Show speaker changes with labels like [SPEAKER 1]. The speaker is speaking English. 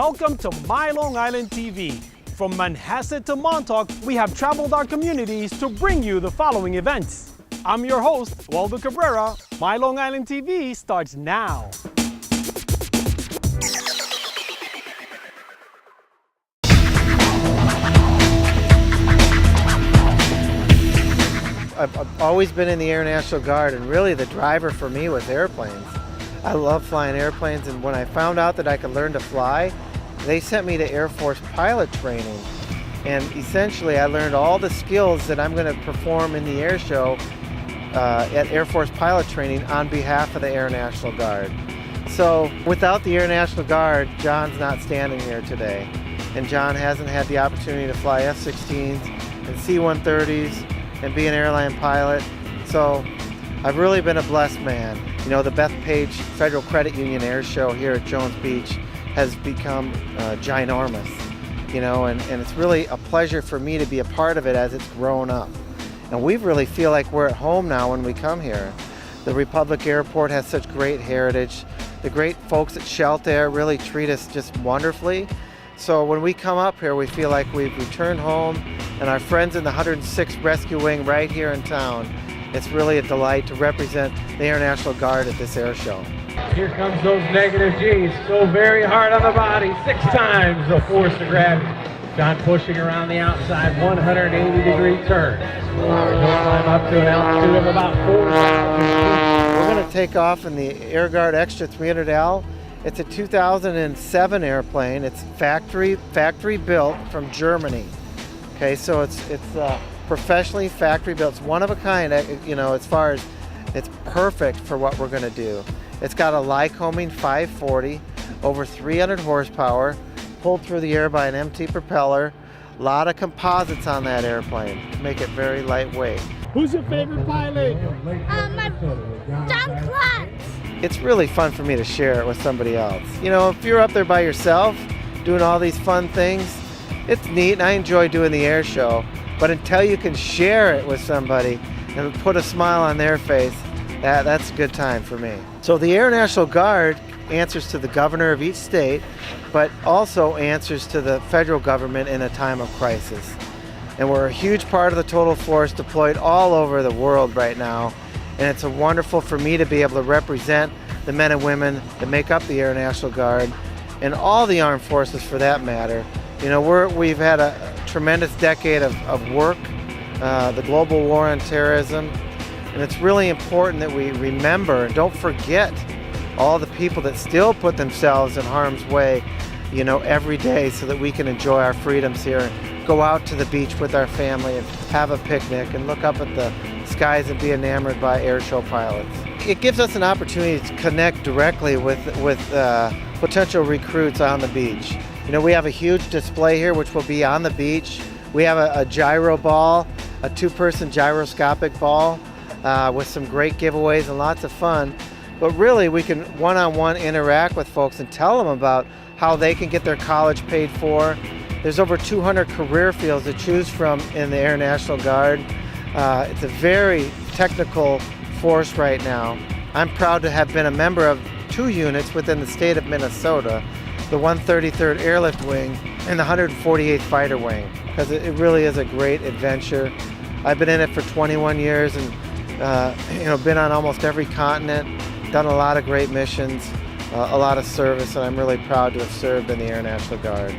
[SPEAKER 1] Welcome to My Long Island TV. From Manhasset to Montauk, we have traveled our communities to bring you the following events. I'm your host, Waldo Cabrera. My Long Island TV starts now.
[SPEAKER 2] I've always been in the Air National Guard, and really the driver for me was airplanes. I love flying airplanes, and when I found out that I could learn to fly, they sent me to Air Force pilot training. And essentially I learned all the skills that I'm going to perform in the air show at Air Force pilot training on behalf of the Air National Guard. So without the Air National Guard, John's not standing here today. And John hasn't had the opportunity to fly F-16s and C-130s and be an airline pilot. So I've really been a blessed man. You know, the Bethpage Federal Credit Union Air Show here at Jones Beach has become ginormous, you know, and it's really a pleasure for me to be a part of it as it's grown up. And we really feel like we're at home now when we come here. The Republic Airport has such great heritage. The great folks at Shelter really treat us just wonderfully. So when we come up here, we feel like we've returned home, and our friends in the 106th Rescue Wing right here in town. It's really a delight to represent the Air National Guard at this air show.
[SPEAKER 3] Here comes those negative G's, so very hard on the body, 6 times the force of gravity. John pushing around the outside, 180-degree turn. He'll climb up to an altitude of about 4,000 feet.
[SPEAKER 2] We're going to take off in the Air Guard Extra 300L. It's a 2007 airplane. It's factory built from Germany. Okay, so it's professionally factory built. It's one of a kind, you know, as far as it's perfect for what we're going to do. It's got a Lycoming 540, over 300 horsepower, pulled through the air by an MT propeller. A lot of composites on that airplane to make it very lightweight.
[SPEAKER 3] Who's your favorite pilot?
[SPEAKER 4] John Klatt.
[SPEAKER 2] It's really fun for me to share it with somebody else. You know, if you're up there by yourself doing all these fun things, it's neat, and I enjoy doing the air show. But until you can share it with somebody and put a smile on their face, that's a good time for me. So the Air National Guard answers to the governor of each state, but also answers to the federal government in a time of crisis. And we're a huge part of the total force deployed all over the world right now. And it's wonderful for me to be able to represent the men and women that make up the Air National Guard and all the armed forces for that matter. You know, we've had a tremendous decade of work, the global war on terrorism, and it's really important that we remember and don't forget all the people that still put themselves in harm's way, you know, every day so that we can enjoy our freedoms here and go out to the beach with our family and have a picnic and look up at the skies and be enamored by air show pilots. It gives us an opportunity to connect directly with potential recruits on the beach. You know, we have a huge display here which will be on the beach. We have a gyro ball, a 2-person gyroscopic ball with some great giveaways and lots of fun. But really we can one-on-one interact with folks and tell them about how they can get their college paid for. There's over 200 career fields to choose from in the Air National Guard. It's a very technical force right now. I'm proud to have been a member of 2 units within the state of Minnesota, the 133rd Airlift Wing and the 148th Fighter Wing, because it really is a great adventure. I've been in it for 21 years and you know, been on almost every continent, done a lot of great missions, a lot of service, and I'm really proud to have served in the Air National Guard.